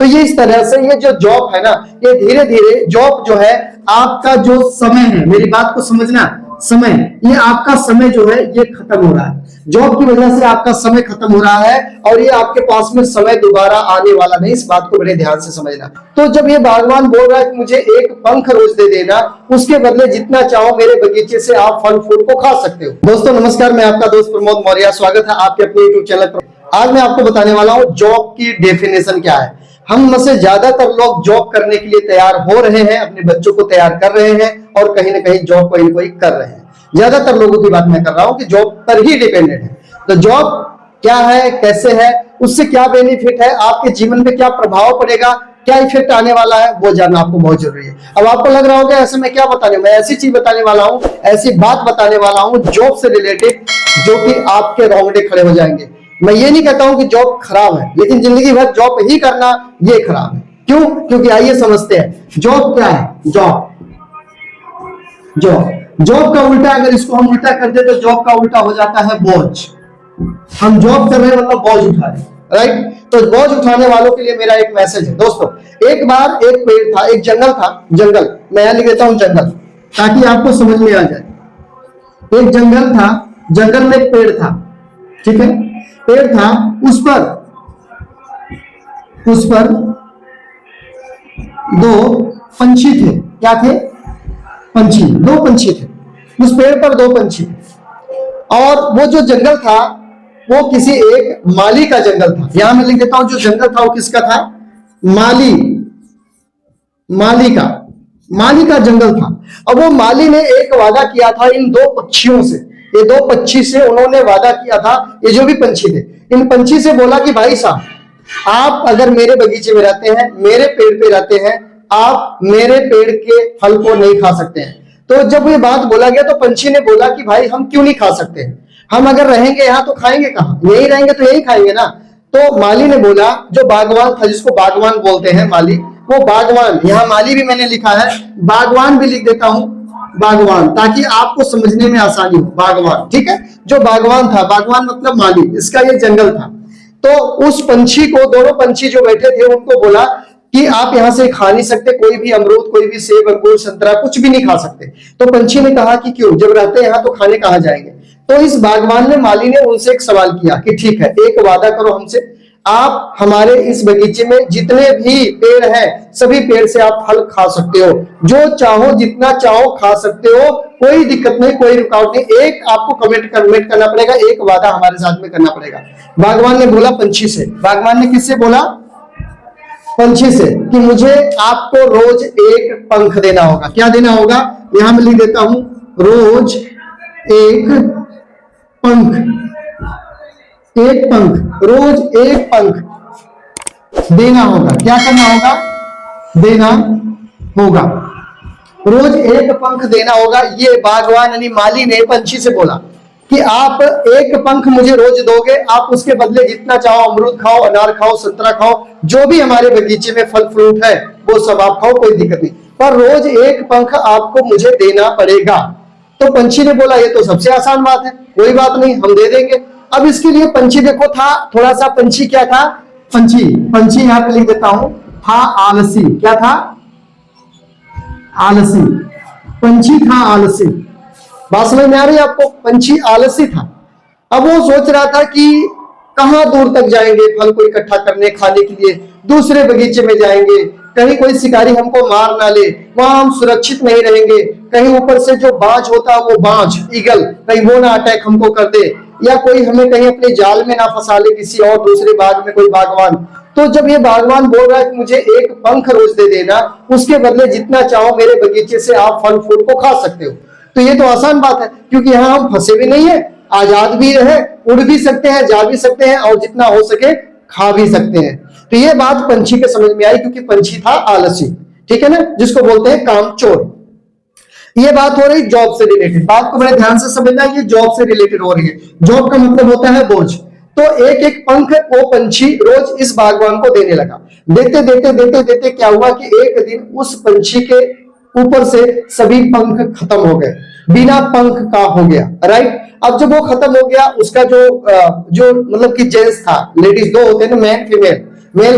तो ये इस तरह से ये जो जॉब है ना, ये धीरे धीरे जॉब जो है आपका जो समय है, मेरी बात को समझना, समय, ये आपका समय जो है ये खत्म हो रहा है। जॉब की वजह से आपका समय खत्म हो रहा है और ये आपके पास में समय दोबारा आने वाला नहीं, इस बात को बड़े ध्यान से समझना। तो जब ये बागवान बोल रहा है कि मुझे एक पंख रोज दे देना, उसके बदले जितना चाहो मेरे बगीचे से आप फल फूल को खा सकते हो। दोस्तों नमस्कार, मैं आपका दोस्त प्रमोद मौर्य, स्वागत है आपके अपने यूट्यूब चैनल पर। आज मैं आपको बताने वाला हूँ जॉब की डेफिनेशन क्या है। हम में से ज्यादातर लोग जॉब करने के लिए तैयार हो रहे हैं, अपने बच्चों को तैयार कर रहे हैं और कहीं ना कहीं जॉब कोई ना कोई कर रहे हैं। ज्यादातर लोगों की बात मैं कर रहा हूं कि जॉब पर ही डिपेंडेंट है। तो जॉब क्या है, कैसे है, उससे क्या बेनिफिट है, आपके जीवन पे क्या प्रभाव पड़ेगा, क्या इफेक्ट आने वाला है, वो जानना आपको बहुत जरूरी है। अब आपको लग रहा होगा ऐसे मैं क्या बताने, मैं ऐसी चीज बताने वाला हूं, ऐसी बात बताने वाला हूं जॉब से रिलेटेड, जो कि आपके रोंगटे खड़े हो जाएंगे। मैं ये नहीं कहता हूं कि जॉब खराब है, लेकिन जिंदगी भर जॉब ही करना ये खराब है। क्यों? क्योंकि आइए समझते हैं जॉब क्या है। जॉब का उल्टा, अगर इसको हम उल्टा कर दे तो जॉब का उल्टा हो जाता है बोझ। हम जॉब कर रहे हैं मतलब बोझ उठा रहे हैं, राइट। तो बोझ उठाने वालों के लिए मेरा एक मैसेज है। दोस्तों एक बार एक पेड़ था, एक जंगल था, जंगल, मैं यहां लिख देता हूं जंगल, ताकि आपको समझ में आ जाए। एक जंगल था, जंगल में एक पेड़ था, ठीक है, पेड़ था, उस पर दो पंछी थे। क्या थे? पंछी, दो पंछी थे। उस पेड़ पर दो पंछी थे और वो जो जंगल था वो किसी एक माली का जंगल था। यहां मैं लिख देता हूं जो जंगल था वो किसका था? माली का जंगल था। अब वो माली ने एक वादा किया था इन दो पक्षियों से, ये दो पक्षी से उन्होंने वादा किया था, ये जो भी पंछी थे, इन पंछी से बोला कि भाई साहब, आप अगर मेरे बगीचे में रहते हैं, मेरे पेड़ पे रहते हैं, आप मेरे पेड़ के फल को नहीं खा सकते हैं। तो जब ये बात बोला गया तो पंछी ने बोला कि भाई हम क्यों नहीं खा सकते, हम अगर रहेंगे यहाँ तो खाएंगे कहाँ, यही रहेंगे तो यही खाएंगे ना। तो माली ने बोला, जो बागवान था, जिसको बागवान बोलते हैं माली, वो बागवान, यहाँ माली भी मैंने लिखा है, बागवान भी लिख देता हूं, बागवान, ताकि आपको समझने में आसानी हो। बागवान, ठीक है, जो बागवान था, बागवान मतलब माली, इसका ये जंगल था। तो उस पंछी को, दोनों पंछी जो बैठे थे उनको बोला कि आप यहां से खा नहीं सकते, कोई भी अमरूद, कोई भी सेब, अंगूर, संतरा, कुछ भी नहीं खा सकते। तो पंछी ने कहा कि क्यों, जब रहते यहां तो खाने कहां जाएंगे। तो इस बागवान ने, माली ने उनसे एक सवाल किया कि ठीक है, एक वादा करो हमसे, आप हमारे इस बगीचे में जितने भी पेड़ हैं सभी पेड़ से आप फल खा सकते हो, जो चाहो जितना चाहो खा सकते हो, कोई दिक्कत नहीं, कोई रुकावट नहीं, एक आपको कमिट करना पड़ेगा, एक वादा हमारे साथ में करना पड़ेगा। बागवान ने बोला पंछी से, बागवान ने किससे बोला? पंछी से, कि मुझे आपको रोज एक पंख देना होगा। क्या देना होगा? यहां मैं लिख देता हूं, रोज एक पंख, रोज एक पंख देना होगा। क्या करना होगा? देना होगा, रोज एक पंख देना होगा। ये बागवान यानी माली ने पंछी से बोला कि आप एक पंख मुझे रोज दोगे, आप उसके बदले जितना चाहो अमरूद खाओ, अनार खाओ, संतरा खाओ, जो भी हमारे बगीचे में फल फ्रूट है वो सब आप खाओ, कोई दिक्कत नहीं, पर रोज एक पंख आपको मुझे देना पड़ेगा। तो पंछी ने बोला ये तो सबसे आसान बात है, कोई बात नहीं, हम दे देंगे। अब इसके लिए पंछी देखो था थोड़ा सा, पंछी क्या था? पंछी यहां पे लिख देता हूं, था आलसी। क्या था? आलसी। पंछी था आलसी। बात समझ में आ रही है आपको? पंछी आलसी था। अब वो सोच रहा था कि कहां दूर तक जाएंगे फल को इकट्ठा करने, खाने के लिए, दूसरे बगीचे में जाएंगे, कहीं कोई शिकारी हमको मार ना ले, वहां हम सुरक्षित नहीं रहेंगे, कहीं ऊपर से जो बाज होता है वो बाज, ईगल, कहीं वो ना अटैक हमको कर दे, या कोई हमें कहीं अपने जाल में ना फंसा ले, किसी और दूसरे बाग में कोई बागवान। तो जब ये बागवान बोल रहा है कि मुझे एक पंख रोज दे देना, उसके बदले जितना चाहो मेरे बगीचे से आप फल फूल को खा सकते हो, तो ये तो आसान बात है, क्योंकि यहाँ हम फंसे भी नहीं है, आजाद भी रहे, उड़ भी सकते हैं, जा भी सकते हैं और जितना हो सके खा भी सकते हैं। तो ये बात पंछी के समझ में आई, क्योंकि पंछी था आलसी, ठीक है ना, जिसको बोलते हैं कामचोर। ये बात हो रही जॉब से रिलेटेड, बात को बड़े ध्यान से समझना, ये जॉब से रिलेटेड हो रही है। जॉब का मतलब होता है बोझ। तो एक एक पंख वो पंछी रोज इस बागवान को देने लगा। देते देते देते देते क्या हुआ कि एक दिन उस पंछी के ऊपर से सभी पंख खत्म हो गए, बिना पंख का हो गया, राइट। अब जब वो खत्म हो गया, उसका जो मतलब कि जेंट्स था, लेडीज दो होते हैं ना, मैन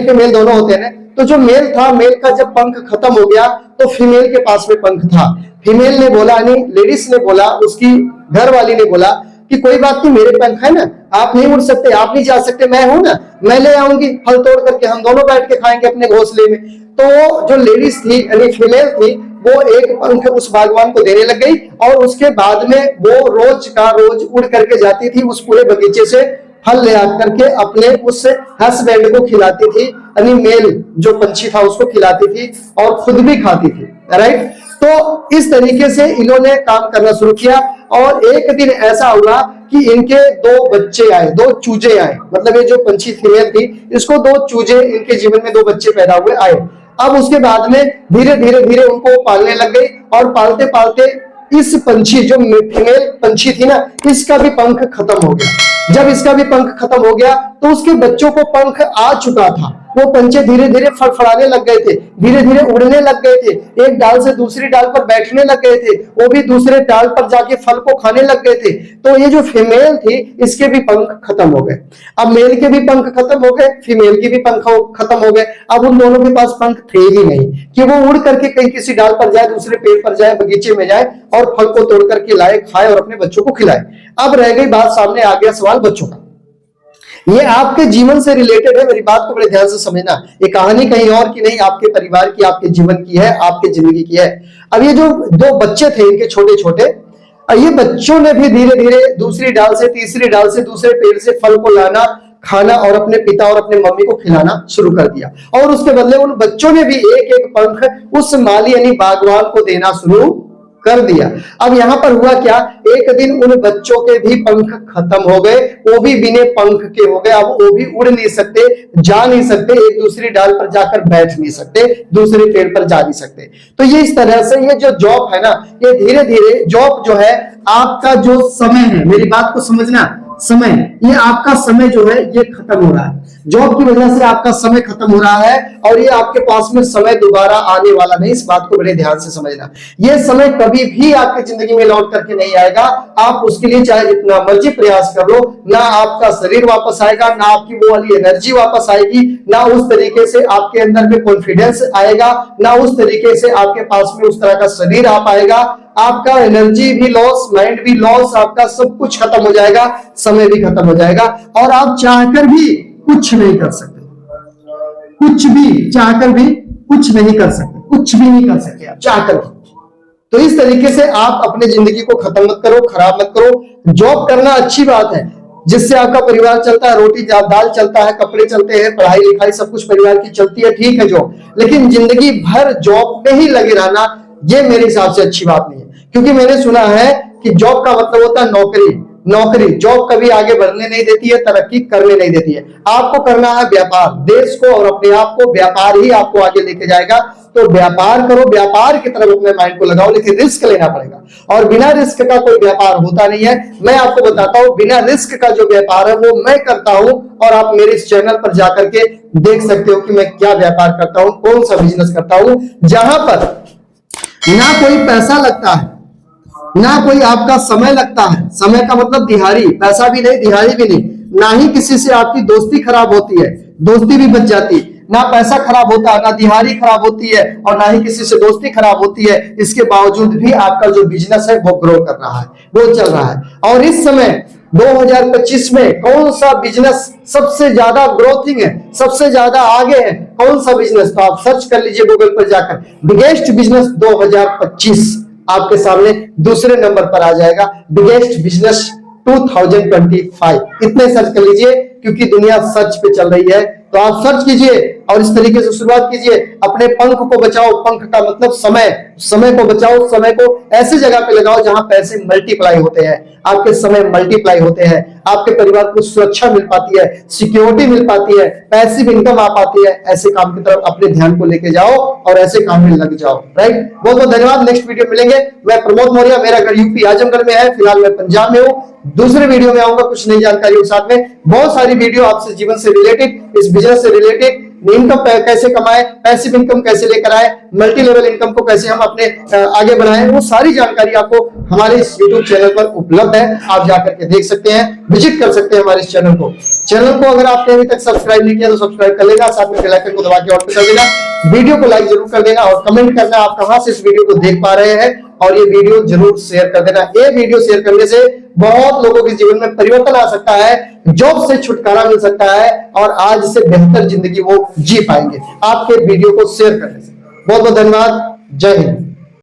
फीमेल दोनों होते हैं ना, तो जो मेल था, मेल का जब पंख खत्म हो गया तो फीमेल के पास में पंख था। फीमेल ने बोला, यानी लेडीज ने बोला, उसकी घर वाली ने बोला कि कोई बात नहीं, मेरे पंख है ना, आप नहीं उड़ सकते, आप नहीं जा सकते, मैं हूं ना, मैं ले आऊंगी फल तोड़ करके, हम दोनों बैठ के खाएंगे अपने घोंसले में। तो जो लेडीज थी यानी फीमेल थी, वो एक पंख उस बागवान को देने लग गई और उसके बाद में वो रोज का रोज उड़ करके जाती थी, उस पूरे बगीचे से फल ले आकर के अपने उस हस्बैंड को खिलाती थी, यानी मेल जो पंछी था उसको खिलाती थी और खुद भी खाती थी। राइट, तो इस तरीके से इन्होंने काम करना शुरू किया और एक दिन ऐसा हुआ कि इनके दो बच्चे आए, दो चूजे आए, मतलब ये जो पंछी फीमेल थी इसको दो चूजे, इनके जीवन में दो बच्चे पैदा हुए आए। अब उसके बाद में धीरे धीरे धीरे उनको पालने लग गई और पालते पालते इस पंछी जो फीमेल पंछी थी ना, इसका भी पंख खत्म हो गया। जब इसका भी पंख खत्म हो गया तो उसके बच्चों को पंख आ चुका था, वो पंछी धीरे धीरे फड़फड़ाने लग गए थे, धीरे धीरे उड़ने लग गए थे, एक डाल से दूसरी डाल पर बैठने लग गए थे, वो भी दूसरे डाल पर जाके फल को खाने लग गए थे। तो ये जो फीमेल थी इसके भी पंख खत्म हो गए। अब मेल के भी पंख खत्म हो गए, फीमेल के भी पंख खत्म हो गए। अब उन दोनों के पास पंख थे ही नहीं कि वो उड़ करके कहीं किसी डाल पर जाए, दूसरे पेड़ पर जाए, बगीचे में जाए और फल को तोड़ करके लाए, खाए और अपने बच्चों को खिलाए। अब रह गई बात, सामने आ गया सवाल बच्चों का। ये आपके जीवन से रिलेटेड है, मेरी बात को बड़े ध्यान से समझना। ये कहानी कहीं और की नहीं, आपके परिवार की, आपके जीवन की है, आपके जिंदगी की है। अब ये जो दो बच्चे थे इनके छोटे छोटे, ये बच्चों ने भी धीरे धीरे दूसरी डाल से, तीसरी डाल से, दूसरे पेड़ से फल को लाना, खाना और अपने पिता और अपने मम्मी को खिलाना शुरू कर दिया। और उसके बदले उन बच्चों ने भी एक एक पंख उस माली यानी बागवान को देना शुरू कर दिया। अब यहां पर हुआ क्या, एक दिन उन बच्चों के भी पंख खत्म हो गए, वो भी बिना पंख के हो गए। अब वो भी उड़ नहीं सकते, जा नहीं सकते, एक दूसरी डाल पर जाकर बैठ नहीं सकते, दूसरे पेड़ पर जा नहीं सकते। तो ये इस तरह से ये जो जॉब है ना, ये धीरे धीरे जॉब जो है, आपका जो समय है, मेरी बात को समझना, समय, ये आपका समय जो है ये खत्म हो रहा है। जॉब की वजह से आपका समय खत्म हो रहा है और ये आपके पास में समय दोबारा आने वाला नहीं। इस बात को बड़े ध्यान से समझना। ये समय कभी भी आपकी जिंदगी में लौट करके नहीं आएगा। आप उसके लिए चाहे जितना मर्जी प्रयास कर लो, ना आपका शरीर वापस आएगा, ना आपकी वो वाली एनर्जी वापस आएगी, ना उस तरीके से आपके अंदर में कॉन्फिडेंस आएगा, ना उस तरीके से आपके पास में उस तरह का शरीर आ पाएगा। आपका एनर्जी भी लॉस, माइंड भी लॉस, आपका सब कुछ खत्म हो जाएगा, समय भी खत्म हो जाएगा और आप चाहकर भी कुछ नहीं कर सकते। कुछ भी चाहकर भी कुछ नहीं कर सकते, कुछ भी नहीं कर सकते आप चाहकर भी। तो इस तरीके से आप अपने जिंदगी को खत्म मत करो, खराब मत करो। जॉब करना अच्छी बात है, जिससे आपका परिवार चलता है, रोटी दाल चलता है, कपड़े चलते हैं, पढ़ाई लिखाई सब कुछ परिवार की चलती है, ठीक है जॉब। लेकिन जिंदगी भर जॉब में ही लगे रहना, ये मेरे हिसाब से अच्छी बात नहीं है। क्योंकि मैंने सुना है कि जॉब का मतलब होता है नौकरी। नौकरी, जॉब कभी आगे बढ़ने नहीं देती है, तरक्की करने नहीं देती है। आपको करना है व्यापार, देश को और अपने आप को, व्यापार ही आपको आगे लेके जाएगा। तो व्यापार करो, व्यापार की तरफ अपने माइंड को लगाओ, लेकिन रिस्क लेना पड़ेगा और बिना रिस्क का कोई व्यापार होता नहीं है। मैं आपको बताता हूं, बिना रिस्क का जो व्यापार है वो मैं करता हूं और आप मेरे इस चैनल पर जाकर के देख सकते हो कि मैं क्या व्यापार करता हूं, कौन सा बिजनेस करता हूं, जहां पर ना कोई पैसा लगता है, ना कोई आपका समय लगता है। समय का मतलब दिहाड़ी, पैसा भी नहीं, दिहाड़ी भी नहीं। ना ही किसी से आपकी दोस्ती खराब होती है, दोस्ती भी बच जाती है। ना पैसा खराब होता है, ना दिहाड़ी खराब होती है और ना ही किसी से दोस्ती खराब होती है। इसके बावजूद भी आपका जो बिजनेस है वो ग्रो कर रहा है, वो चल रहा है। और इस समय 2025 में कौन सा बिजनेस सबसे ज्यादा ग्रोथिंग है, सबसे ज्यादा आगे है, कौन सा बिजनेस? तो आप सर्च कर लीजिए गूगल पर जाकर, बिगेस्ट बिजनेस 2025 आपके सामने दूसरे नंबर पर आ जाएगा। बिगेस्ट बिजनेस 2025 इतने सर्च कर लीजिए, क्योंकि दुनिया सर्च पे चल रही है। तो आप सर्च कीजिए और इस तरीके से शुरुआत कीजिए। अपने पंख को बचाओ, पंख का मतलब समय, समय को बचाओ, समय को ऐसी जगह पे लगाओ जहां पैसे मल्टीप्लाई होते हैं, आपके समय मल्टीप्लाई होते हैं, आपके परिवार को सुरक्षा मिल पाती है, सिक्योरिटी मिल पाती है, पैसिव इनकम आ पाती है। ऐसे काम की तरफ अपने ध्यान को लेके जाओ और ऐसे काम में लग जाओ। राइट, बहुत बहुत धन्यवाद। नेक्स्ट वीडियो मिलेंगे। मैं प्रमोद मौर्य, मेरा घर यूपी आजमगढ़ में है, फिलहाल मैं पंजाब में हूँ। दूसरे वीडियो में आऊंगा कुछ नई जानकारियों के साथ में, बहुत सारी वीडियो आपसे जीवन से रिलेटेड, इस बिजनेस से रिलेटेड, इनकम कैसे कमाए, पैसिव इनकम कैसे लेकर आए, मल्टी लेवल इनकम को कैसे हम अपने आगे बढ़ाएं, वो सारी जानकारी आपको हमारे इस यूट्यूब चैनल पर उपलब्ध है। आप जाकर के देख सकते हैं, विजिट कर सकते हैं हमारे इस चैनल को। अगर आपने अभी तक सब्सक्राइब नहीं किया तो सब्सक्राइब कर लेना, साथ में बेल आइकन को दबा के ऑल पे कर देना, वीडियो को लाइक जरूर कर देना और कमेंट करना आप कहां से इस वीडियो को देख पा रहे हैं, और ये वीडियो जरूर शेयर कर देना। ये वीडियो शेयर करने से बहुत लोगों के जीवन में परिवर्तन आ सकता है, जॉब से छुटकारा मिल सकता है और आज से बेहतर जिंदगी वो जी पाएंगे आपके वीडियो को शेयर करने से। बहुत बहुत धन्यवाद। जय हिंद।